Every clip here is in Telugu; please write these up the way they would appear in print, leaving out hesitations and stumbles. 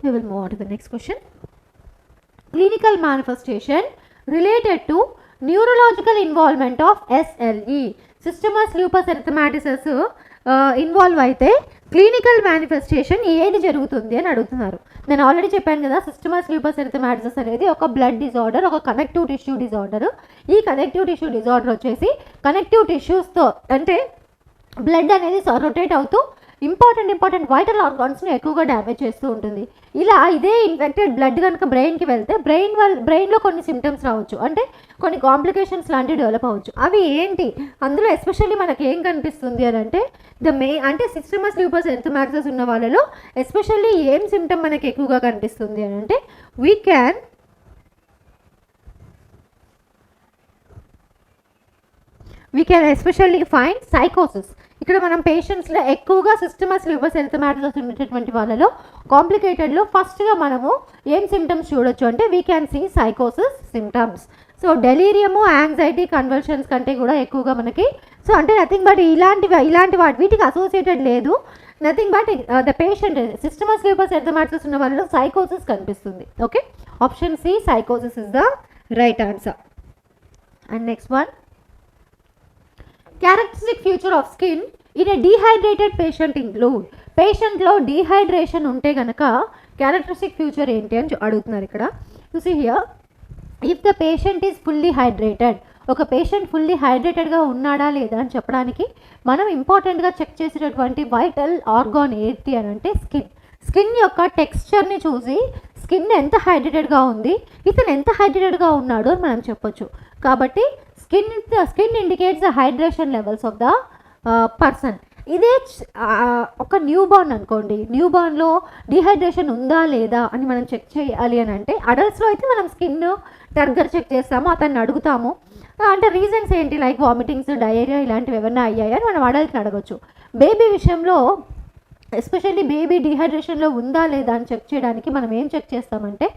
we will move on to the next question. Clinical manifestation related to neurological involvement of SLE, systemic lupus erythematosus involve అయితే క్లినికల్ మేనిఫెస్టేషన్ ఏది జరుగుతుంది అని అడుగుతున్నారు. నేను ఆల్రెడీ చెప్పాను కదా, సిస్టమస్ లూపస్ ఎరిథెమాటిస్ అనేది ఒక బ్లడ్ డిజార్డర్, ఒక కనెక్టివ్ టిష్యూ డిజార్డర్. ఈ కనెక్టివ్ టిష్యూ డిజార్డర్ వచ్చేసి కనెక్టివ్ టిష్యూస్తో అంటే బ్లడ్ అనేది రొటేట్ అవుతూ ఇంపార్టెంట్ వైటల్ ఆర్గాన్స్ని ఎక్కువగా డ్యామేజ్ చేస్తూ ఉంటుంది. ఇలా ఇదే ఇన్ఫెక్టెడ్ బ్లడ్ కనుక బ్రెయిన్కి వెళ్తే బ్రెయిన్లో కొన్ని సిమ్టమ్స్ రావచ్చు, అంటే కొన్ని కాంప్లికేషన్స్ లాంటివి డెవలప్ అవ్వచ్చు. అవి ఏంటి, అందులో ఎస్పెషల్లీ మనకి ఏం కనిపిస్తుంది అని అంటే అంటే సిస్టమస్ లూపస్ ఎరిథెమాటిస్ ఉన్న వాళ్ళలో ఎస్పెషల్లీ ఏం సిమ్టమ్ మనకి ఎక్కువగా కనిపిస్తుంది అని అంటే వీ క్యాన్ ఎస్పెషల్లీ ఫైండ్ సైకోసిస్. ఇక్కడ మనం పేషెంట్స్లో ఎక్కువగా సిస్టమస్ లూపస్ ఎరిథెమాటిస్ ఉండేటటువంటి వాళ్ళలో కాంప్లికేటెడ్లో ఫస్ట్గా మనము ఏం సిమ్టమ్స్ చూడొచ్చు అంటే వీ క్యాన్ సీ సైకోసిస్ symptoms. So delirium, anxiety, convulsions కంటే కూడా ఎక్కువగా మనకి అంటే నథింగ్ బట్ ఇలాంటి వీటికి అసోసియేటెడ్ లేదు, nothing but the patient systemic lupus erythematosus ఉన్న వాళ్ళలో సైకోసిస్ కనిపిస్తుంది. ఓకే, ఆప్షన్ సి సైకోసిస్ is the right answer. And next one, characteristic future of skin in a dehydrated patient include. పేషెంట్లో డీహైడ్రేషన్ ఉంటే కనుక క్యారెక్టరిస్టిక్ ఫ్యూచర్ ఏంటి అని అడుగుతున్నారు ఇక్కడ. చూసి here, if the patient is fully hydrated, ఒక పేషెంట్ ఫుల్లీ హైడ్రేటెడ్గా ఉన్నాడా లేదా అని చెప్పడానికి మనం ఇంపార్టెంట్గా చెక్ చేసేటటువంటి వైటల్ ఆర్గాన్ ఏంటి అని అంటే స్కిన్ యొక్క టెక్స్చర్ని చూసి స్కిన్ ఎంత హైడ్రేటెడ్గా ఉంది, ఇతను ఎంత హైడ్రేటెడ్గా ఉన్నాడు అని మనం చెప్పొచ్చు. కాబట్టి skin indicates the hydration levels of the person. ఇదే ఒక న్యూ బార్న్ అనుకోండి, న్యూ బార్న్లో డీహైడ్రేషన్ ఉందా లేదా అని మనం చెక్ చేయాలి అని అంటే అడల్ట్స్లో అయితే మనం స్కిన్ టర్గర్ చెక్ చేస్తాము, అతన్ని అడుగుతాము అంటే రీజన్స్ ఏంటి, లైక్ వామిటింగ్స్, డయేరియా ఇలాంటివి ఏమన్నా అయ్యాయి అని మనం అడల్ట్ని అడగచ్చు. బేబీ విషయంలో ఎస్పెషల్లీ బేబీ డీహైడ్రేషన్లో ఉందా లేదా అని చెక్ చేయడానికి మనం ఏం చెక్ చేస్తామంటే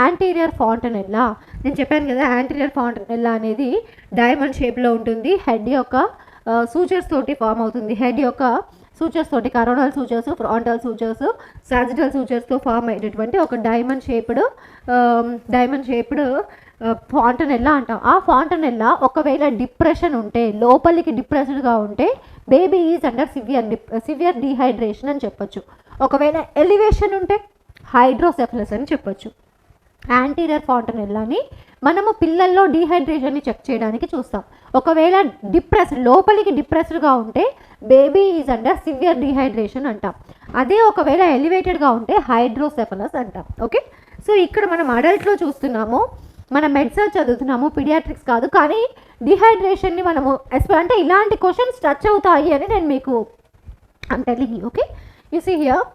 యాంటీరియర్ ఫాంటనెల్లా. నేను చెప్పాను కదా, యాంటీరియర్ ఫాంటనెల్లా అనేది డైమండ్ షేప్లో ఉంటుంది, హెడ్ యొక్క సూచర్స్ తోటి ఫామ్ అవుతుంది. హెడ్ యొక్క సూచర్స్ తోటి coronal sutures, frontal sutures, sagittal సూచర్స్తో ఫామ్ అయ్యేటటువంటి ఒక డైమండ్ షేప్డ్ ఫాంటనెల్లా అంటాం. ఆ ఫాంటనెల్లా ఒకవేళ డిప్రెషన్ ఉంటే, లోపలికి డిప్రెస్డ్గా ఉంటే baby is under severe dehydration అని చెప్పొచ్చు. ఒకవేళ ఎలివేషన్ ఉంటే హైడ్రోసెఫలస్ అని చెప్పొచ్చు. యాంటీరియర్ ఫాంటనెల్లాని మనము పిల్లల్లో డీహైడ్రేషన్ని చెక్ చేయడానికి చూస్తాం. ఒకవేళ లోపలికి డిప్రెస్డ్గా ఉంటే baby is under severe dehydration అంటాం. అదే ఒకవేళ ఎలివేటెడ్గా ఉంటే హైడ్రోసెఫలస్ అంటాం. ఓకే, సో ఇక్కడ మనం అడల్ట్లో చూస్తున్నాము, మనం మెడిసిన్ చదువుతున్నాము, పీడియాట్రిక్స్ కాదు. కానీ డీహైడ్రేషన్ని మనము అంటే ఇలాంటి క్వశ్చన్స్ టచ్ అవుతాయి అని నేను మీకు telling. Okay, you see here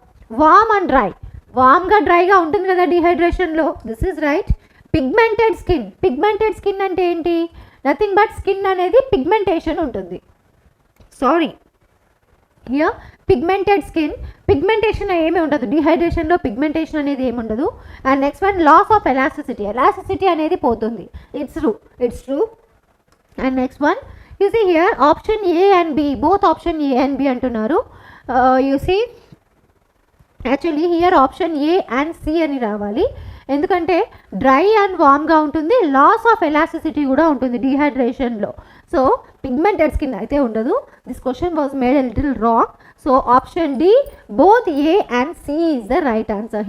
warm and dry. వామ్గా డ్రైగా ఉంటుంది కదా డీహైడ్రేషన్లో, this is right. Pigmented skin అంటే ఏంటి, నథింగ్ బట్ స్కిన్ అనేది పిగ్మెంటేషన్ ఉంటుంది. Sorry, here pigmented skin, pigmentation ఏమీ ఉండదు డీహైడ్రేషన్లో, పిగ్మెంటేషన్ అనేది ఏమి ఉండదు. And next one, loss of elasticity అనేది పోతుంది. It's true. And next one, you see here option A and B, both option A and B అంటున్నారు. You see actually here option A and C అని రావాలి, ఎందుకంటే డ్రై అండ్ వామ్గా ఉంటుంది, లాస్ ఆఫ్ ఎలాసిసిటీ కూడా ఉంటుంది డీహైడ్రేషన్లో. సో పిగ్మెంటెడ్ స్కిన్ అయితే ఉండదు. This question was made a little wrong. So option D, both A and C is the right answer.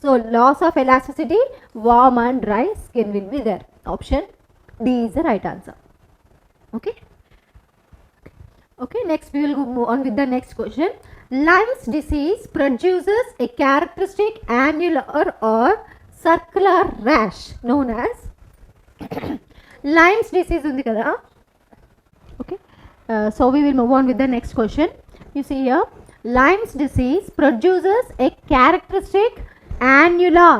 So loss of elasticity, warm and dry skin will be there. Option D is the right answer. Okay, next we will move on with the next question. Lyme's disease produces a characteristic annular or circular rash known as Lyme's disease undi kada. Okay, so we will move on with the next question. You see here, Lyme's disease produces a characteristic annular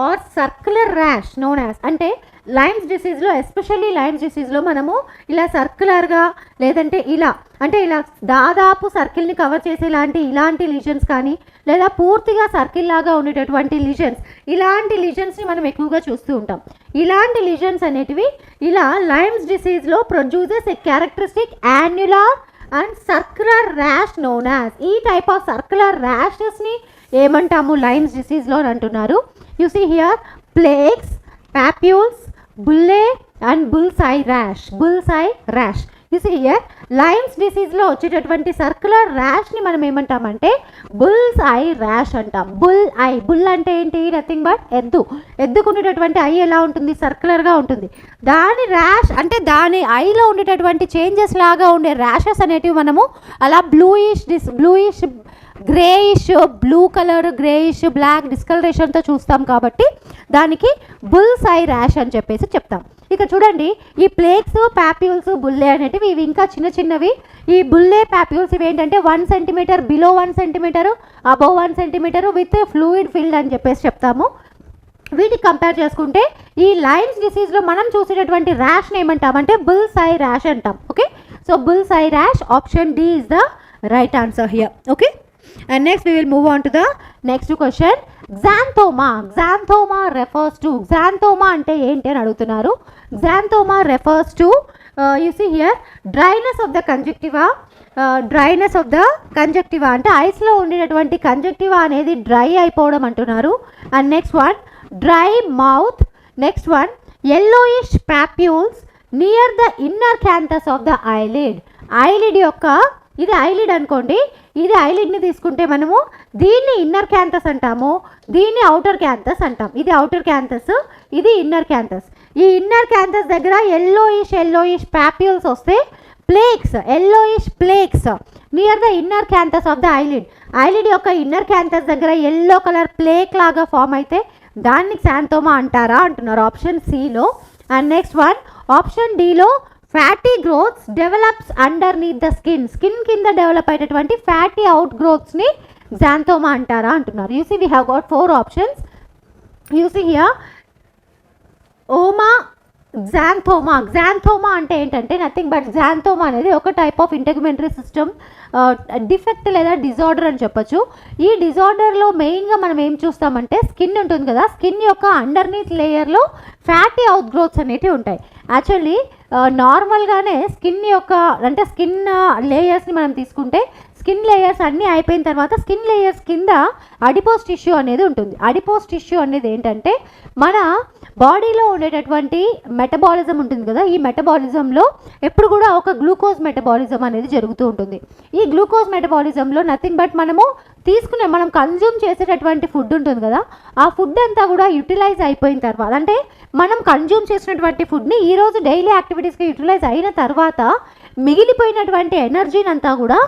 or circular rash known as. అంటే లైమ్స్ డిసీజ్లో, ఎస్పెషల్లీ లైమ్స్ డిసీజ్లో మనము ఇలా సర్క్యులర్గా లేదంటే ఇలా అంటే ఇలా దాదాపు సర్కిల్ని కవర్ చేసే ఇలాంటి లీజన్స్ కానీ, లేదా పూర్తిగా సర్కిల్ లాగా ఉండేటటువంటి లీజన్స్, ఇలాంటి లీజన్స్ని మనం ఎక్కువగా చూస్తూ ఉంటాం. ఇలాంటి లీజన్స్ అనేటివి ఇలా లైమ్స్ డిసీజ్లో produces a characteristic annular and circular rash known as. ఈ టైప్ ఆఫ్ సర్క్యులర్ ర్యాషెస్ని ఏమంటాము లైమ్స్ డిసీజ్లో అని అంటున్నారు. You see here plaques, papules, bullae and bullseye rash. You see here Lyme's డిసీజ్లో వచ్చేటటువంటి సర్క్యులర్ ర్యాష్ని మనం ఏమంటామంటే బుల్సై ర్యాష్ అంటాం. బుల్ అంటే ఏంటి? నథింగ్ బట్ ఎద్దుకు ఉండేటటువంటి ఐ ఎలా ఉంటుంది? సర్క్యులర్గా ఉంటుంది. దాని ర్యాష్ అంటే దాని ఐలో ఉండేటటువంటి చేంజెస్ లాగా ఉండే ర్యాషెస్ అనేటివి మనము అలా bluish greyish, blue colour, greyish, black డిస్కలరేషన్తో చూస్తాం కాబట్టి దానికి బుల్సై ర్యాష్ అని చెప్పేసి చెప్తాం. ఇక చూడండి, ఈ ప్లేక్స్, పాప్యూల్స్, బుల్లే అనేటివి ఇవి ఇంకా చిన్నవి. ఈ బుల్లే, పాప్యూల్స్ ఇవి ఏంటంటే 1 centimetre, below 1 centimetre, above 1 centimetre with fluid filled అని చెప్పేసి చెప్తాము. వీటికి కంపేర్ చేసుకుంటే ఈ లైమ్స్ డిసీజ్లో మనం చూసేటటువంటి ర్యాష్ని ఏమంటామంటే బుల్సై ర్యాష్ అంటాం. Okay, so bullseye rash, option D is the right answer here. Okay, and next we will move on to the next question. Xanthoma refers to, xanthoma ante enti ani adugutunnaru. Xanthoma refers to you see here dryness of the conjunctiva. Dryness of the conjunctiva అంటే ఐస్ లో ఉండేటటువంటి కంజక్టివా అనేది డ్రై అయిపోవడం అంటున్నారు. And next one dry mouth. Next one yellowish papules near the inner canthus of the eyelid. Eyelid యొక్క, ఇది ఐలిడ్ అనుకోండి, ఇది ఐలిడ్ని తీసుకుంటే మనము దీన్ని ఇన్నర్ క్యాంథస్ అంటాము, దీన్ని అవుటర్ క్యాంథస్ అంటాం. ఇది అవుటర్ క్యాంథస్, ఇది ఇన్నర్ క్యాంథస్. ఈ ఇన్నర్ క్యాంథస్ దగ్గర ఎల్లోయిష్ పాప్యూల్స్ వస్తే yellowish plaques near the inner canthus of the eyelid యొక్క ఇన్నర్ క్యాంథస్ దగ్గర ఎల్లో కలర్ ప్లేక్ లాగా ఫామ్ అయితే దాన్ని xanthoma అంటారా అంటున్నారు ఆప్షన్ సిలో. అండ్ నెక్స్ట్ వన్ ఆప్షన్ డిలో fatty growths develops underneath the skin కింద డెవలప్ అయ్యేటటువంటి ఫ్యాటీ అవుట్ గ్రోత్స్ని xanthoma అంటారా అంటున్నారు. You see we have got 4 options. You see here xanthoma అంటే ఏంటంటే నథింగ్ బట్ xanthoma అనేది ఒక టైప్ ఆఫ్ ఇంటెగ్యుమెంటరీ సిస్టమ్ డిఫెక్ట్ లేదా డిజార్డర్ అని చెప్పొచ్చు. ఈ డిజార్డర్లో మెయిన్గా మనం ఏం చూస్తామంటే స్కిన్ ఉంటుంది కదా, స్కిన్ యొక్క అండర్నీత్ లేయర్లో ఫ్యాటీ అవుట్ గ్రోత్స్ అనేటివి ఉంటాయి. యాక్చువల్లీ నార్మల్గానే స్కిన్ యొక్క అంటే స్కిన్ లేయర్స్ని మనం తీసుకుంటే స్కిన్ లేయర్స్ అన్నీ అయిపోయిన తర్వాత స్కిన్ లేయర్స్ కింద అడిపోస్ టిష్యూ అనేది ఉంటుంది. అడిపోస్ టిష్యూ అనేది ఏంటంటే మన బాడీలో ఉండేటటువంటి మెటబాలిజం ఉంటుంది కదా, ఈ మెటబాలిజంలో ఎప్పుడు కూడా ఒక గ్లూకోజ్ మెటబాలిజం అనేది జరుగుతూ ఉంటుంది. ఈ గ్లూకోజ్ మెటబాలిజంలో నథింగ్ బట్ మనం కన్జ్యూమ్ చేసేటటువంటి ఫుడ్ ఉంటుంది కదా, ఆ ఫుడ్ అంతా కూడా యూటిలైజ్ అయిపోయిన తర్వాత అంటే మనం కన్జ్యూమ్ చేసినటువంటి ఫుడ్ని ఈరోజు డైలీ యాక్టివిటీస్కి యూటిలైజ్ అయిన తర్వాత మిగిలిపోయినటువంటి ఎనర్జీని అంతా కూడా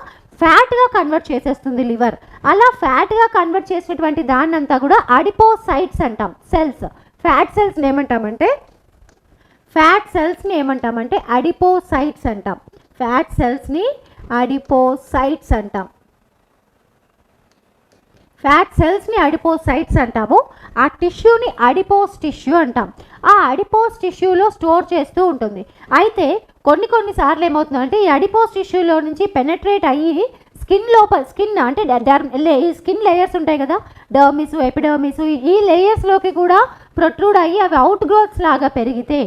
ఫ్యాట్గా కన్వర్ట్ చేసేస్తుంది లివర్. అలా ఫ్యాట్గా కన్వర్ట్ చేసినటువంటి దాన్ని అంతా కూడా అడిపోసైట్స్ అంటాం. ఫ్యాట్ సెల్స్ని ఏమంటామంటే అడిపోసైట్స్ అంటాం. ఫ్యాట్ సెల్స్ని అడిపోసైట్స్ అంటాం. ఫ్యాట్ సెల్స్ని అడిపోసైట్స్ అంటాము. ఆ టిష్యూని అడిపోస్ టిష్యూ అంటాం. ఆ అడిపోస్ టిష్యూలో స్టోర్ చేస్తూ ఉంటుంది. అయితే కొన్నిసార్లు ఏమవుతుందంటే ఈ అడిపోస్ టిష్యూలో నుంచి పెనట్రేట్ అయ్యి స్కిన్ అంటే ఈ స్కిన్ లేయర్స్ ఉంటాయి కదా, డర్మిస్, ఎపిడర్మిస్, ఈ లేయర్స్లోకి కూడా ప్రొట్రూడ్ అయ్యి అవి అవుట్ గ్రోత్స్ లాగా పెరిగితే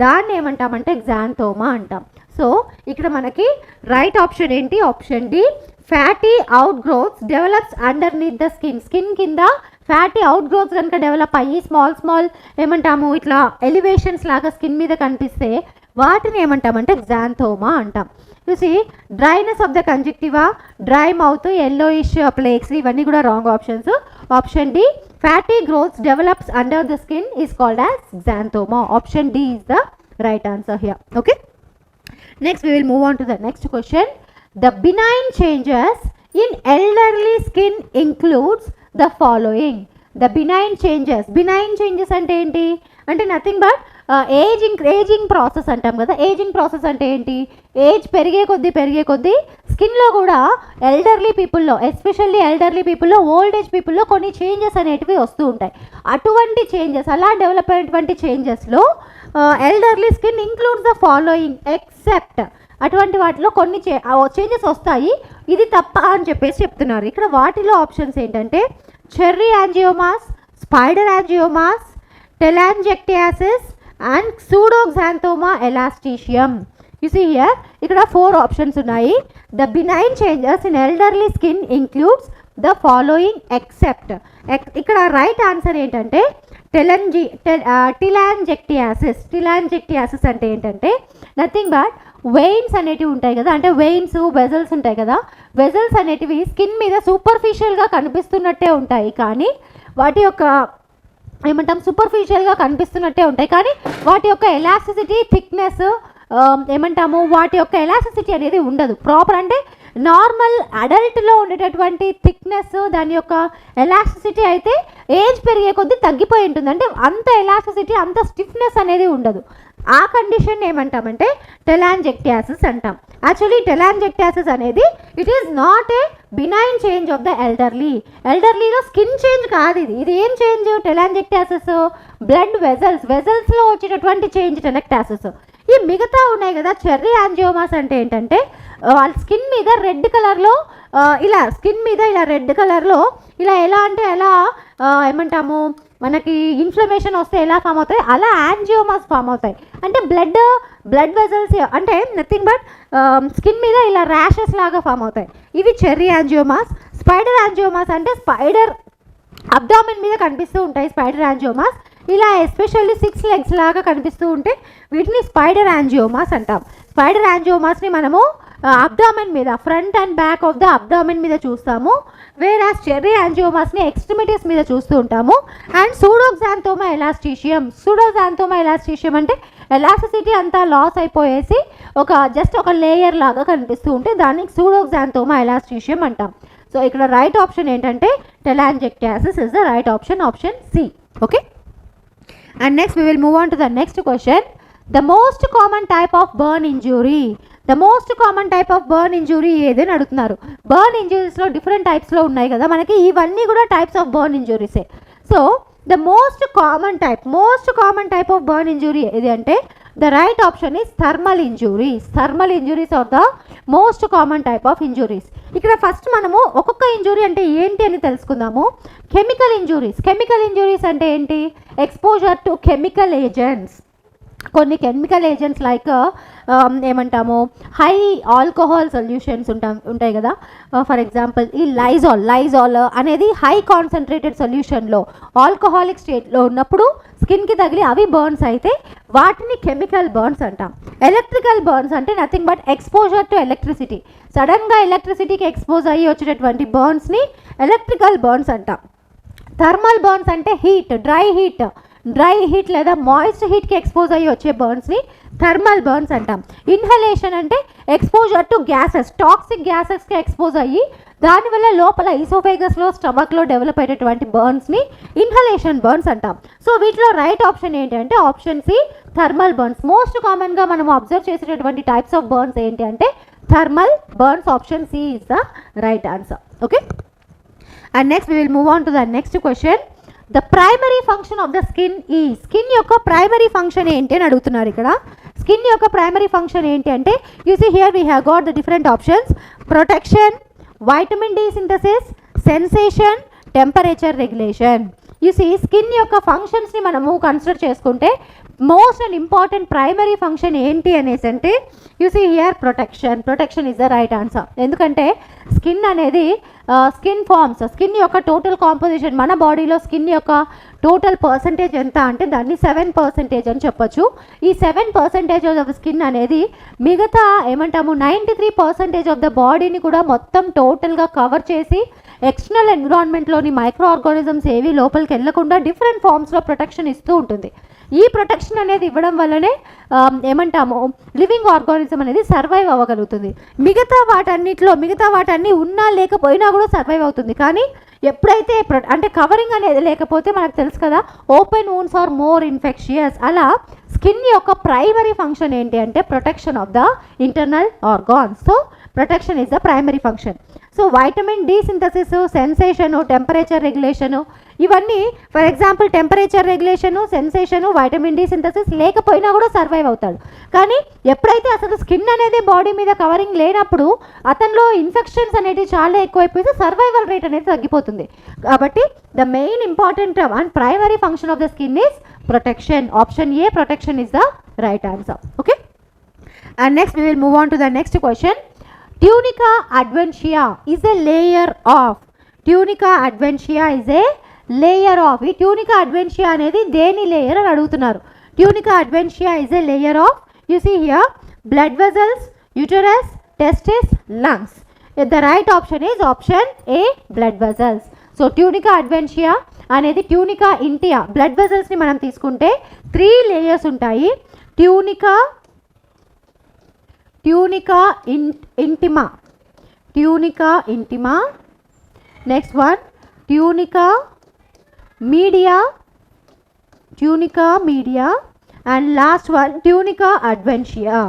దాన్ని ఏమంటామంటే xanthoma అంటాం. సో ఇక్కడ మనకి రైట్ ఆప్షన్ ఏంటి? Option D, fatty out growths develops underneath the skin కింద ఫ్యాటీ అవుట్ గ్రోత్స్ కనుక డెవలప్ అయ్యి స్మాల్ ఏమంటాము ఇట్లా ఎలివేషన్స్ లాగా స్కిన్ మీద కనిపిస్తే వాటిని ఏమంటామంటే xanthoma అంటాం. చూసి dryness of the conjunctiva, dry mouth, yellowish plaques ఇవన్నీ కూడా wrong options. Option D, fatty growths develops under the skin is called as xanthoma. Option D is the right answer here. Okay, next we will move on to the next question. The benign changes in elderly skin includes the following. The benign changes అంటే ఏంటి అంటే నథింగ్ బట్ ఏజింగ్ ప్రాసెస్ అంటాం కదా. ఏజింగ్ ప్రాసెస్ అంటే ఏంటి? ఏజ్ పెరిగే కొద్దీ స్కిన్లో కూడా ఎల్డర్లీ పీపుల్లో, ఎస్పెషల్లీ ఎల్డర్లీ పీపుల్లో, ఓల్డ్ ఏజ్ పీపుల్లో కొన్ని చేంజెస్ అనేటివి వస్తూ ఉంటాయి. అటువంటి చేంజెస్, అలా డెవలప్ అయినటువంటి చేంజెస్లో elderly skin includes the following except, అటువంటి వాటిలో కొన్ని చేంజెస్ వస్తాయి, ఇది తప్ప అని చెప్పేసి చెప్తున్నారు. ఇక్కడ వాటిలో ఆప్షన్స్ ఏంటంటే cherry angiomas, spider angiomas, telangiectasia and pseudoxanthoma elasticum. You see here, ఇక్కడ 4 ఆప్షన్స్ ఉన్నాయి. The benign changes in elderly skin includes the following except. ఇక్కడ రైట్ ఆన్సర్ ఏంటంటే టిలాంజెక్టియాసిస్. టిలాంజెక్టియాసిస్ అంటే ఏంటంటే నథింగ్ బట్ వెయిన్స్ అనేటివి ఉంటాయి కదా, అంటే వెయిన్స్ వెజల్స్ ఉంటాయి కదా, వెజల్స్ అనేటివి స్కిన్ మీద సూపర్ఫిషియల్గా కనిపిస్తున్నట్టే ఉంటాయి కానీ వాటి యొక్క ఏమంటాం సూపర్ఫిషియల్గా కనిపిస్తున్నట్టే ఉంటాయి కానీ వాటి యొక్క ఎలాస్టిసిటీ థిక్నెస్ ఏమంటాము వాటి యొక్క ఎలాస్టిసిటీ అనేది ఉండదు. ప్రాపర్ అంటే నార్మల్ అడల్ట్లో ఉండేటటువంటి థిక్నెస్ దాని యొక్క ఎలాస్టిసిటీ అయితే ఏజ్ పెరిగే కొద్దీ తగ్గిపోయి ఉంటుంది. అంటే అంత ఎలాస్టిసిటీ అంత స్టిఫ్నెస్ అనేది ఉండదు. ఆ కండిషన్ ఏమంటామంటే టెలాంజెక్టియాసిస్ అంటాం. యాక్చువల్లీ టెలాంజెక్టియాసిస్ అనేది it is not a benign change of the ఎల్డర్లీలో స్కిన్ చేంజ్ కాదు. ఇది ఏం చేంజ్? టెలాంజెక్టియాసిస్ బ్లడ్ వెజల్స్లో వచ్చేటటువంటి చేంజ్ టెలాంజెక్టియాసిస్. ఈ మిగతా ఉన్నాయి కదా చెర్రీ యాంజియోమాస్ అంటే ఏంటంటే వాళ్ళ స్కిన్ మీద రెడ్ కలర్లో ఇలా స్కిన్ మీద ఇలా రెడ్ కలర్లో ఇలా ఎలా అంటే ఎలా ఏమంటాము మనకి ఇన్ఫ్లమేషన్ వస్తే ఎలా ఫామ్ అవుతాయి అలా యాంజియోమాస్ ఫామ్ అవుతాయి. అంటే బ్లడ్ వెజల్స్ అంటే నథింగ్ బట్ స్కిన్ మీద ఇలా ర్యాషెస్ లాగా ఫామ్ అవుతాయి. ఇవి చెర్రీ యాంజియోమాస్. స్పైడర్ యాంజియోమాస్ అంటే స్పైడర్ అబ్డామిన్ మీద కనిపిస్తూ ఉంటాయి స్పైడర్ యాంజియోమాస్. ఇలా ఎస్పెషల్లీ 6 legs లాగా కనిపిస్తూ ఉంటే వీటిని స్పైడర్ యాంజియోమాస్ అంటాం. స్పైడర్ యాంజియోమాస్ని మనము అబ్డామిన్ మీద front and back of the abdomen మీద చూస్తాము. వేరాస్ చెర్రీ యాంజియోమాస్ని ఎక్స్ట్రిమిటీస్ మీద చూస్తూ ఉంటాము. అండ్ సూడోగ్జాంథోమా ఎలాస్టీషియం అంటే ఎలాస్టిసిటీ అంతా లాస్ అయిపోయేసి జస్ట్ ఒక లేయర్ లాగా కనిపిస్తూ ఉంటే దాన్ని సూడోగ్జాంథోమా ఎలాస్టీషియం అంటాం. సో ఇక్కడ రైట్ ఆప్షన్ ఏంటంటే telangiectasia is the right option, option C. Okay, and next we will move on to the next question. The most common type of burn injury ఏదని అడుగుతున్నారు. బర్న్ ఇంజురీస్లో డిఫరెంట్ టైప్స్లో ఉన్నాయి కదా మనకి, ఇవన్నీ కూడా టైప్స్ ఆఫ్ బర్న్ ఇంజురీసే. So the most common type of burn injury ఏది అంటే the right option is thermal injuries are the most common type of injuries. ఇక్కడ ఫస్ట్ మనము ఒక్కొక్క ఇంజురీ అంటే ఏంటి అని తెలుసుకుందాము. కెమికల్ ఇంజురీస్ అంటే ఏంటి? Exposure to chemical agents. కొన్ని కెమికల్ ఏజెంట్స్ లైక్ ఏమంటాము హై ఆల్కహాల్ సొల్యూషన్స్ ఉంటాయి కదా. ఫర్ ఎగ్జాంపుల్ ఈ లైజాల్ అనేది హై కాన్సన్ట్రేటెడ్ సొల్యూషన్లో ఆల్కహాలిక్ స్టేట్లో ఉన్నప్పుడు స్కిన్కి తగిలి అవి బర్న్స్ అయితే వాటిని కెమికల్ బర్న్స్ అంటాం. ఎలక్ట్రికల్ బర్న్స్ అంటే nothing but exposure to electricity. సడన్గా ఎలక్ట్రిసిటీకి ఎక్స్పోజ్ అయ్యి వచ్చేటటువంటి బర్న్స్ని ఎలక్ట్రికల్ బర్న్స్ అంటాం. థర్మల్ బర్న్స్ అంటే డ్రై హీట్ లేదా మాయిస్ట్ హీట్కి ఎక్స్పోజ్ అయ్యి వచ్చే బర్న్స్ని థర్మల్ బర్న్స్ అంటాం. ఇన్హలేషన్ అంటే ఎక్స్పోజర్ టు గ్యాసెస్, టాక్సిక్ గ్యాసెస్కి ఎక్స్పోజ్ అయ్యి దానివల్ల లోపల ఈసోఫేగస్లో స్టమక్లో డెవలప్ అయ్యేటటువంటి బర్న్స్ని ఇన్హలేషన్ బర్న్స్ అంటాం. సో వీటిలో రైట్ ఆప్షన్ ఏంటంటే option C thermal burns. Most కామన్గా మనం అబ్జర్వ్ చేసేటటువంటి టైప్స్ ఆఫ్ బర్న్స్ ఏంటి అంటే thermal burns. Option C is the right answer. Okay, and next we will move on to the next question. The primary function of the skin is. Skin యొక్క ప్రైమరీ ఫంక్షన్ ఏంటి అని అడుగుతున్నారు. ఇక్కడ స్కిన్ యొక్క ప్రైమరీ ఫంక్షన్ ఏంటి అంటే you see here we have got the different options: protection, vitamin D synthesis, sensation, temperature regulation. You see skin యొక్క ఫంక్షన్స్ని మనము కన్సిడర్ చేసుకుంటే most and important primary function ఏంటి అనేసి అంటే you see here protection is the right answer. ఎందుకంటే స్కిన్ అనేది స్కిన్ యొక్క టోటల్ కాంపోజిషన్, మన బాడీలో స్కిన్ యొక్క టోటల్ పర్సంటేజ్ ఎంత అంటే దాన్ని 7% అని చెప్పొచ్చు. ఈ 7% ఆఫ్ స్కిన్ అనేది మిగతా ఏమంటాము 93% ఆఫ్ ద బాడీని కూడా మొత్తం టోటల్గా కవర్ చేసి ఎక్స్టర్నల్ ఎన్విరాన్మెంట్లోని మైక్రో ఆర్గానిజమ్స్ ఏవి లోపలికి వెళ్ళకుండా డిఫరెంట్ ఫార్మ్స్లో ప్రొటెక్షన్ ఇస్తూ ఉంటుంది. ఈ ప్రొటెక్షన్ అనేది ఇవ్వడం వల్లనే ఏమంటాము లివింగ్ ఆర్గానిజం అనేది సర్వైవ్ అవ్వగలుగుతుంది. మిగతా వాటన్ని ఉన్నా లేకపోయినా కూడా సర్వైవ్ అవుతుంది. కానీ ఎప్పుడైతే అంటే కవరింగ్ అనేది లేకపోతే మనకు తెలుసు కదా, open wounds are more infectious. అలా స్కిన్ యొక్క ప్రైమరీ ఫంక్షన్ ఏంటి అంటే protection of the internal organs. So protection is the primary function. So vitamin D synthesis, sensation, temperature regulation, ఇవన్నీ for example temperature regulation, sensation, vitamin D synthesis లేకపోయినా కూడా సర్వైవ్ అవుతాడు. కానీ ఎప్పుడైతే అసలు స్కిన్ అనేది బాడీ మీద కవరింగ్ లేనప్పుడు అతనిలో ఇన్ఫెక్షన్స్ అనేవి చాలా ఎక్కువైపోతే సర్వైవల్ రేట్ అనేది తగ్గిపోతుంది. కాబట్టి the main important and primary function of the skin is protection. Option A protection is the right answer. Okay, and next we will move on to the next question. Tunica adventitia is a layer of. Tunica adventitia is a layer of. ఈ ట్యూనికా అడ్వెన్షియా అనేది దేని లేయర్ అని అడుగుతున్నారు. Tunica adventitia is a layer of, you see here, blood vessels, uterus, testis, lungs. The right option is option A, blood vessels. So tunica adventitia అనేది ట్యూనికా ఇంటియా, బ్లడ్ వెజల్స్ని మనం తీసుకుంటే 3 లేయర్స్ ఉంటాయి. ట్యూనికా intima, tunica intima, next one tunica media, and last one tunica adventitia.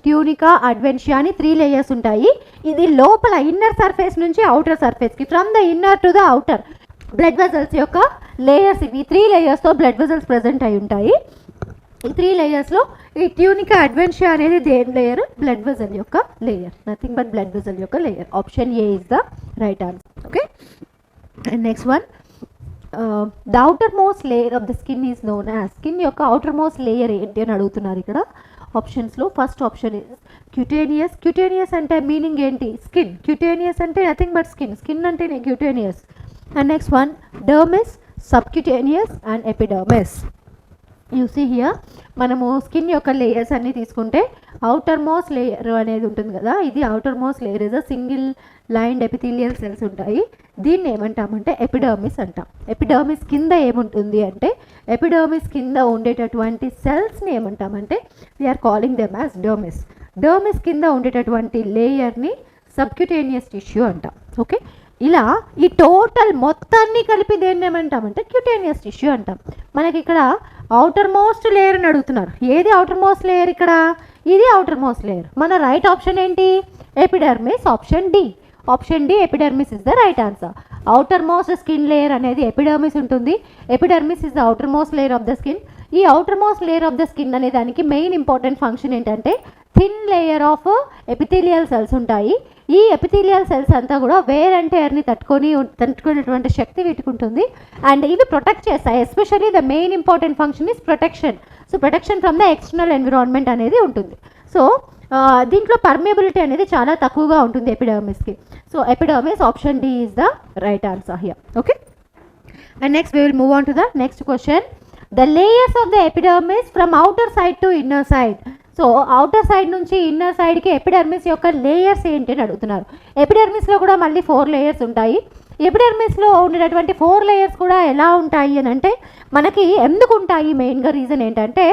Tunica adventitia అని 3 లేయర్స్ ఉంటాయి. ఇది లోపల ఇన్నర్ సర్ఫేస్ నుంచి అవుటర్ సర్ఫేస్కి, from the inner to the outer, blood vessels యొక్క లేయర్స్ ఇవి. 3 లేయర్స్తో బ్లడ్ వెజల్స్ ప్రజెంట్ అయి ఉంటాయి. ఈ 3 లేయర్స్లో ఈ ట్యూనికా అడ్వెన్షియా అనేది దేని లేయర్? బ్లడ్ వెజల్ యొక్క layer, nothing but blood vessel యొక్క layer. Option A is the right answer. Okay, and next one, the outermost layer of the skin is known as. Skin యొక్క అవుటర్ మోస్ట్ లేయర్ ఏంటి అని అడుగుతున్నారు ఇక్కడ ఆప్షన్స్లో. First option is cutaneous. Cutaneous అంటే మీనింగ్ ఏంటి? స్కిన్. క్యూటేనియస్ అంటే నథింగ్ బట్ స్కిన్, స్కిన్ అంటేనే cutaneous. And next one dermis, subcutaneous and epidermis. You see here, మనము స్కిన్ యొక్క లేయర్స్ అన్నీ తీసుకుంటే అవుటర్ మోస్ట్ లేయర్ అనేది ఉంటుంది కదా, ఇది outermost layer is a single lined epithelial cells ఉంటాయి. దీన్ని ఏమంటామంటే ఎపిడర్మిస్ అంటాం. ఎపిడర్మిస్ కింద ఏముంటుంది అంటే, ఎపిడర్మిస్ కింద ఉండేటటువంటి సెల్స్ని ఏమంటామంటే we are calling them as dermis. Dermis కింద ఉండేటటువంటి లేయర్ని సబ్క్యూటేనియస్ టిష్యూ అంటాం. ఓకే, ఇలా ఈ టోటల్ మొత్తాన్ని కలిపి దేన్ని ఏమంటామంటే క్యూటేనియస్ టిష్యూ అంటాం. మనకి ఇక్కడ అవుటర్ మోస్ట్ లేయర్ అని అడుగుతున్నారు. ఏది అవుటర్ మోస్ట్ లేయర్? ఇక్కడ ఇది అవుటర్ మోస్ట్ లేయర్. మన రైట్ ఆప్షన్ ఏంటి? Epidermis, option D. Option D, epidermis is the right answer. Outermost skin layer అనేది ఎపిడర్మిస్ ఉంటుంది. Epidermis is the outermost layer of the skin. ఈ outermost layer of the skin అనే దానికి మెయిన్ ఇంపార్టెంట్ ఫంక్షన్ ఏంటంటే thin layer of epithelial cells ఉంటాయి. ఈ ఎపిథీలియల్ సెల్స్ అంతా కూడా వేర్ అండ్ టేర్ని తట్టుకునేటువంటి శక్తి వీటికి ఉంటుంది. అండ్ ఇవి ప్రొటెక్ట్ చేస్తాయి. Especially the main important function is protection. So protection from the external environment అనేది ఉంటుంది. సో దీంట్లో పర్మియబిలిటీ అనేది చాలా తక్కువగా ఉంటుంది ఎపిడర్మిస్కి. So epidermis, option D is the right answer here. Okay, and next we will move on to the next question. The layers of the epidermis from outer side to inner side. So outer side నుంచి ఇన్నర్ సైడ్కి ఎపిడర్మిస్ యొక్క లేయర్స్ ఏంటి అని అడుగుతున్నారు. ఎపిడర్మిస్లో కూడా మళ్ళీ 4 లేయర్స్ ఉంటాయి. ఎపిడర్మిస్లో ఉండేటటువంటి 4 లేయర్స్ కూడా ఎలా ఉంటాయి అని అంటే, మనకి ఎందుకు ఉంటాయి మెయిన్గా రీజన్ ఏంటంటే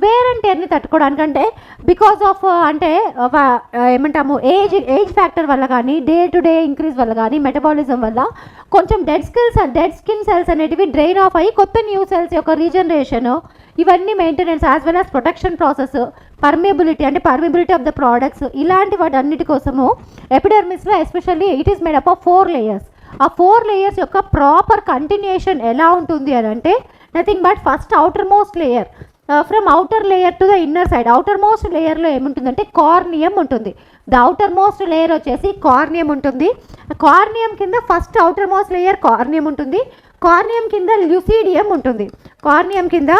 వేర్ అండ్ టేర్ని తట్టుకోవడానికి. అంటే బికాస్ ఆఫ్ అంటే ఏమంటాము ఏజ్ ఫ్యాక్టర్ వల్ల కానీ, డే టు డే ఇంక్రీజ్ వల్ల కానీ, మెటబాలిజం వల్ల కొంచెం డెడ్ స్కిన్ సెల్స్ అనేటివి డ్రైన్ ఆఫ్ అయ్యి కొత్త న్యూ సెల్స్ యొక్క రీజనరేషన్, ఇవన్నీ maintenance as well as protection process, permeability అంటే పర్మియబిలిటీ ఆఫ్ ద ప్రోడక్ట్స్, ఇలాంటి వాటి అన్నిటి కోసము ఎపిడర్మిస్లో especially it is made up of 4 layers. ఆ 4 లేయర్స్ యొక్క ప్రాపర్ కంటిన్యూషన్ ఎలా ఉంటుంది అని అంటే nothing but first outer most layer, from outer layer to the inner side. Outer most లేయర్లో ఏముంటుందంటే కార్నియం ఉంటుంది. ద అవుటర్ మోస్ట్ లేయర్ వచ్చేసి కార్నియం ఉంటుంది. కార్నియం కింద first outer most layer corneum ఉంటుంది. కార్నియం కింద ల్యూసిడియం ఉంటుంది. కార్నియం కింద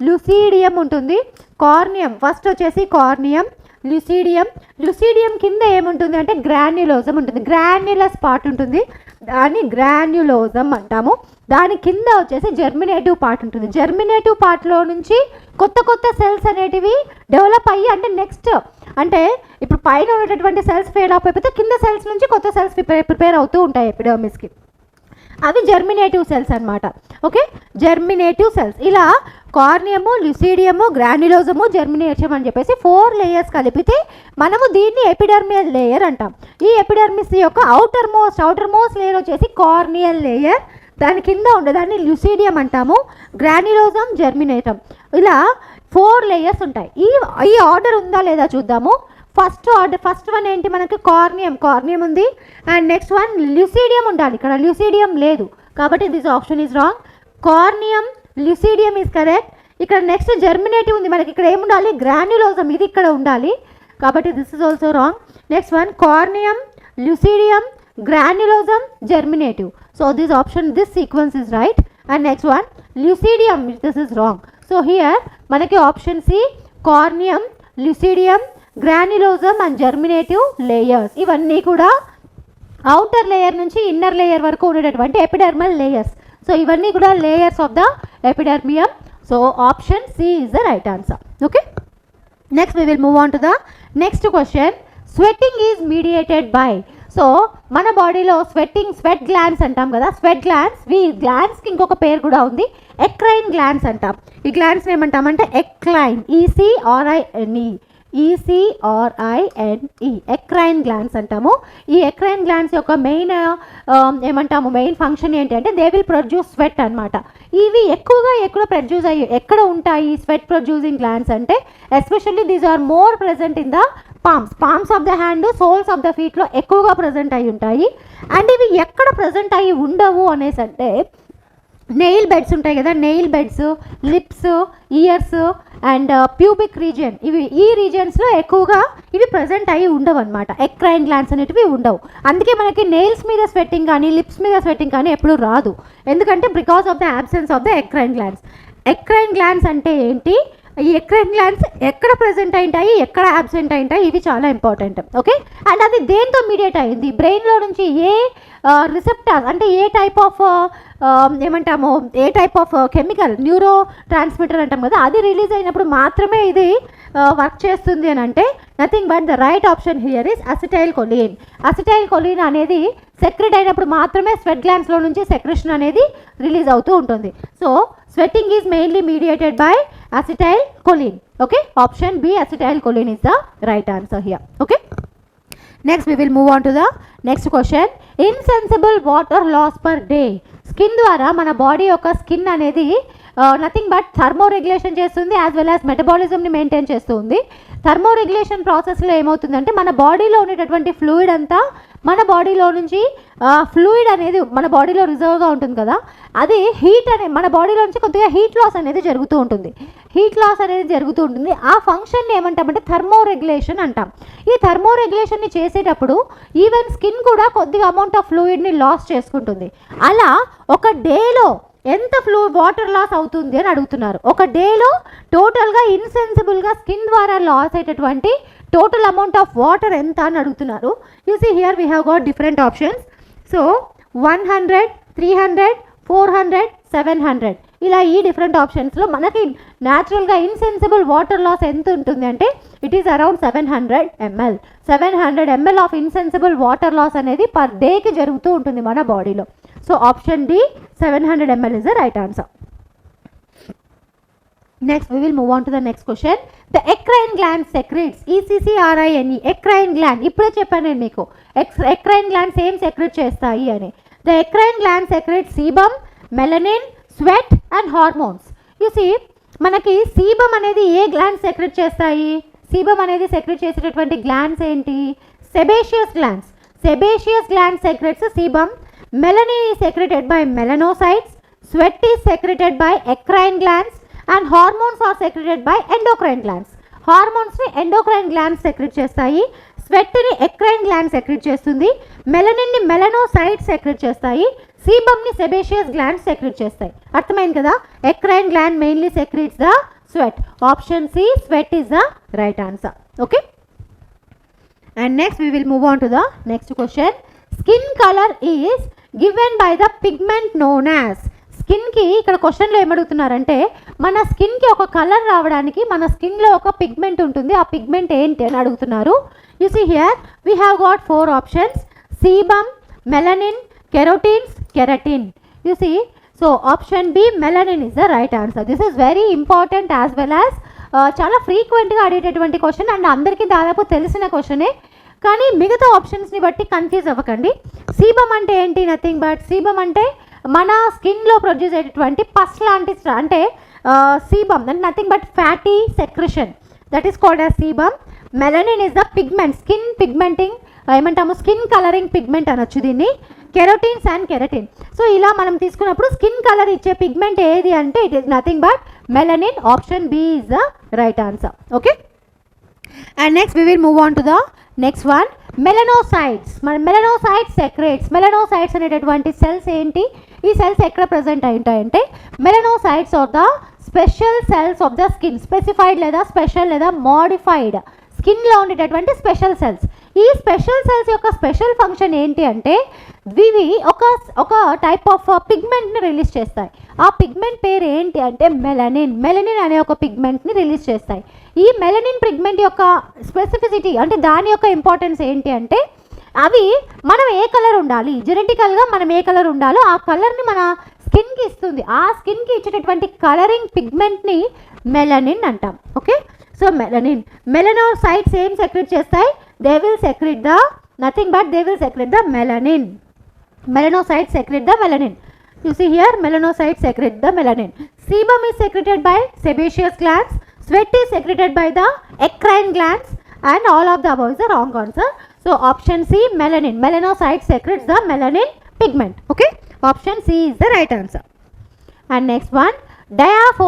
ల్యూసిడియం ఉంటుంది. కార్నియం ఫస్ట్ వచ్చేసి కార్నియం, ల్యూసిడియం కింద ఏముంటుంది అంటే గ్రాన్యులోజం ఉంటుంది. గ్రాన్యులస్ పార్ట్ ఉంటుంది, దాన్ని గ్రాన్యులోజం అంటాము. దాని కింద వచ్చేసి జర్మినేటివ్ పార్ట్ ఉంటుంది. జర్మినేటివ్ పార్ట్లో నుంచి కొత్త సెల్స్ అనేటివి డెవలప్ అయ్యి, అంటే నెక్స్ట్ అంటే ఇప్పుడు పైన ఉన్నటువంటి సెల్స్ ఫెయిల్ అయిపోతే కింద సెల్స్ నుంచి కొత్త సెల్స్ ప్రిపేర్ అవుతూ ఉంటాయి ఎపిడర్మిస్కి. అవి జర్మినేటివ్ సెల్స్ అనమాట. Okay, germinative cells. ఇలా కార్నియము, ల్యూసిడియము, గ్రాన్యులోజము, జర్మినేషన్ అని చెప్పేసి 4 లేయర్స్ కలిపితే మనము దీన్ని ఎపిడర్మియల్ లేయర్ అంటాం. ఈ ఎపిడర్మిస్ యొక్క అవుటర్ మోస్ట్ లేయర్ వచ్చేసి కార్నియల్ లేయర్. దాని కింద ఉండేదాన్ని ల్యూసిడియం అంటాము, గ్రాన్యులోజం, జర్మినేటం. ఇలా 4 లేయర్స్ ఉంటాయి. ఈ ఆర్డర్ ఉందా లేదా చూద్దాము. ఫస్ట్ వన్ ఏంటి? మనకి కార్నియం ఉంది. అండ్ నెక్స్ట్ వన్ ల్యూసిడియం ఉండాలి. ఇక్కడ ల్యూసిడియం లేదు కాబట్టి this option is wrong. Corneum, lucidum is correct. ఇక్కడ నెక్స్ట్ జర్మినేటివ్ ఉంది. మనకి ఇక్కడ ఏముండాలి? గ్రాన్యులోజం, ఇది ఇక్కడ ఉండాలి కాబట్టి this is also wrong. Next one corneum, lucidum, granulosum, germinative. So this sequence is right. And next one lucidium, this is wrong. So here మనకి option C corneum, lucidum, granulosum and germinative layers ఇవన్నీ కూడా అవుటర్ లేయర్ నుంచి ఇన్నర్ లేయర్ వరకు ఉండేటటువంటి ఎపిడర్మల్ లేయర్స్. సో ఇవన్నీ కూడా layers of the epidermium. So option C is the right answer. Okay, next we will move on to the next question. Sweating is mediated by. So మన బాడీలో స్వెట్ గ్లాండ్స్ అంటాం కదా, స్వెట్ గ్లాండ్స్, ఈ గ్లాండ్స్కి ఇంకొక పేరు కూడా ఉంది, ఎక్రైన్ గ్లాండ్స్ అంటాం. ఈ గ్లాండ్స్ ఏమంటామంటే ఎక్లైన్, ECRINE, ఎక్రైన్ గ్లాండ్స్ అంటాము. ఈ ఎక్రైన్ గ్లాండ్స్ యొక్క మెయిన్ మెయిన్ ఫంక్షన్ ఏంటి అంటే దే విల్ ప్రొడ్యూస్ స్వెట్ అనమాట. ఇవి ఎక్కువగా ఎక్కడ ఉంటాయి స్వెట్ ప్రొడ్యూసింగ్ గ్లాండ్స్ అంటే especially these are more present in the palms of the hand, soles of the ఫీట్లో ఎక్కువగా ప్రజెంట్ అయి ఉంటాయి. అండ్ ఇవి ఎక్కడ ప్రజెంట్ అయ్యి ఉండవు అనేసి అంటే నెయిల్ బెడ్స్ ఉంటాయి కదా, nail beds, lips, years and pubic region, ఈ రీజియన్స్లో ఎక్కువగా ఇవి ప్రజెంట్ అయ్యి ఉండవు అనమాట. ఎక్రైన్ గ్లాండ్స్ అనేటివి ఉండవు. అందుకే మనకి నెయిల్స్ మీద స్వెట్టింగ్ కానీ లిప్స్ మీద స్వెట్టింగ్ కానీ ఎప్పుడు రాదు. ఎందుకంటే because of the absence of the eccrine glands. Eccrine glands అంటే ఏంటి, ఈ ఎక్రైన్ గ్లాండ్స్ ఎక్కడ ప్రజెంట్ అయింటాయి, ఎక్కడ యాబ్సెంట్ అయింటాయి, ఇవి చాలా ఇంపార్టెంట్. ఓకే, అండ్ అది దేంతో మీడియేట్ అయింది, బ్రెయిన్లో నుంచి ఏ రిసెప్టార్ అంటే a type of chemical, neurotransmitter అంటాం కదా, అది రిలీజ్ అయినప్పుడు మాత్రమే ఇది వర్క్ చేస్తుంది అని అంటే nothing but the right option here is acetyl choline. Acetyl choline అనేది సెక్రెట్ అయినప్పుడు మాత్రమే స్వెట్ గ్లాండ్స్లో నుంచి సెక్రెషన్ అనేది రిలీజ్ అవుతూ ఉంటుంది. So sweating is mainly mediated by acetyl choline. Okay, option B acetyl choline is the right answer here. Okay, next we will move on to the next question. Insensible water loss per day. Skin ద్వారా మన బాడీ యొక్క స్కిన్ అనేది నథింగ్ బట్ థర్మో రెగ్యులేషన్ చేస్తుంది, యాజ్ వెల్ యాజ్ మెటబాలిజంని మెయింటైన్ చేస్తుంది. థర్మో రెగ్యులేషన్ ప్రాసెస్లో ఏమవుతుందంటే మన బాడీలో ఉండేటటువంటి ఫ్లూయిడ్ అంతా మన బాడీలో నుంచి ఫ్లూయిడ్ అనేది మన బాడీలో రిజర్వ్గా ఉంటుంది కదా, అది మన బాడీలో నుంచి కొద్దిగా హీట్ లాస్ అనేది జరుగుతూ ఉంటుంది. ఆ ఫంక్షన్ని ఏమంటామంటే థర్మో రెగ్యులేషన్ అంటాం. ఈ థర్మో రెగ్యులేషన్ని చేసేటప్పుడు ఈవెన్ స్కిన్ కూడా కొద్దిగా అమౌంట్ ఆఫ్ ఫ్లూయిడ్ని లాస్ చేసుకుంటుంది. అలా ఒక డేలో ఎంత వాటర్ లాస్ అవుతుంది అని అడుగుతున్నారు. ఒక డేలో టోటల్గా ఇన్సెన్సిబుల్గా స్కిన్ ద్వారా లాస్ అయ్యేటటువంటి టోటల్ అమౌంట్ ఆఫ్ వాటర్ ఎంత అని అడుగుతున్నారు. You see here we have got different options. So 100, 300, 400, 700 ఇలా ఈ డిఫరెంట్ ఆప్షన్స్లో మనకి న్యాచురల్గా ఇన్సెన్సిబుల్ వాటర్ లాస్ ఎంత ఉంటుంది అంటే it is around 700 ml. 700 ml of insensible water loss అనేది పర్ డేకి జరుగుతూ ఉంటుంది మన బాడీలో. So option D 700 ml is the right answer. Next we will move on to the next question. The eccrine gland secretes, ECCRINE, eccrine gland. ఇప్పుడే చెప్పాను నేను మీకు eccrine glands ఏం సెక్రెట్ చేస్తాయి అని. The eccrine gland secretes sebum, melanin, sweat and hormones. You see మనకి sebum అనేది ఏ గ్లాండ్స్ సెక్రెట్ చేస్తాయి, sebum అనేది సెక్రెట్ చేసేటటువంటి గ్లాండ్స్ ఏంటి, sebaceous glands. Sebaceous gland secretes sebum. Melanin is secreted by melanocytes, sweat is secreted by eccrine glands and hormones are secreted by endocrine glands. Hormones ని endocrine glands secrete చేస్తాయి, sweat ని eccrine glands secrete చేస్తుంది, melanin ని melanocytes secrete చేస్తాయి, sebum ని sebaceous glands secrete చేస్తాయి. అర్థమైంది కదా, eccrine gland mainly secretes the sweat. Option C, sweat is the right answer. Okay, and next we will move on to the next question. Skin color is given by the pigment known as. స్కిన్కి ఇక్కడ క్వశ్చన్లో ఏమడుగుతున్నారంటే మన స్కిన్కి ఒక కలర్ రావడానికి మన స్కిన్లో ఒక పిగ్మెంట్ ఉంటుంది, ఆ పిగ్మెంట్ ఏంటి అని అడుగుతున్నారు. You see here we have got 4 options: sebum, melanin, carotenes, keratin. You see, so option B melanin is the right answer. This is very important as well as చాలా ఫ్రీక్వెంట్గా అడిగేటటువంటి క్వశ్చన్ అండ్ అందరికీ దాదాపు తెలిసిన క్వశ్చనే. కానీ మిగతా ఆప్షన్స్ని బట్టి కన్ఫ్యూజ్ అవ్వకండి. సీబమ్ అంటే ఏంటి, నథింగ్ బట్ సీబమ్ అంటే మన స్కిన్లో ప్రొడ్యూస్ అయ్యేటటువంటి పస్ లాంటి అంటే సీబమ్ అంటే nothing but fatty secretion, that is called as sebum. Melanin is the pigment, skin pigmenting ఏమంటాము, స్కిన్ కలరింగ్ పిగ్మెంట్ అనొచ్చు దీన్ని. Carotenes and keratin. సో ఇలా మనం తీసుకున్నప్పుడు స్కిన్ కలర్ ఇచ్చే పిగ్మెంట్ ఏది అంటే it is nothing but melanin. Option B is the right answer. Okay, and next we will move on to the next one, melanocytes. మన మెలనోసైట్స్ సెక్రెట్స్. మెలనోసైట్స్ అనేటటువంటి సెల్స్ ఏంటి, ఈ సెల్స్ ఎక్కడ ప్రజెంట్ అయి ఉంటాయంటే melanocytes are the special cells of the skin. Specified లేదా స్పెషల్ లేదా మోడిఫైడ్ స్కిన్లో ఉండేటటువంటి స్పెషల్ సెల్స్. ఈ స్పెషల్ సెల్స్ యొక్క స్పెషల్ ఫంక్షన్ ఏంటి అంటే ఇవి ఒక టైప్ ఆఫ్ పిగ్మెంట్ని రిలీజ్ చేస్తాయి. ఆ పిగ్మెంట్ పేరు ఏంటి అంటే మెలనిన్. మెలనిన్ అనే ఒక పిగ్మెంట్ని రిలీజ్ చేస్తాయి. ఈ మెలనిన్ పిగ్మెంట్ యొక్క స్పెసిఫిసిటీ అంటే దాని యొక్క ఇంపార్టెన్స్ ఏంటి అంటే అవి మనం ఏ కలర్ ఉండాలి, జెనెటికల్గా మనం ఏ కలర్ ఉండాలో ఆ కలర్ని మన స్కిన్కి ఇస్తుంది. ఆ స్కిన్కి ఇచ్చేటటువంటి కలరింగ్ పిగ్మెంట్ని మెలనిన్ అంటాం. ఓకే, సో మెలనోసైట్స్ ఏం సెక్రెట్ చేస్తాయి? They will secret the nothing but they will secret the melanin. Melanocytes secrete the melanin. You see here, melanocytes secrete the melanin. Sebum is secreted by sebaceous glands. Sweat is secreted by the eccrine glands. And all of the above is the wrong answer. So option C, melanin. Melanocytes secretes the melanin pigment. Okay, option C is the right answer. And next one,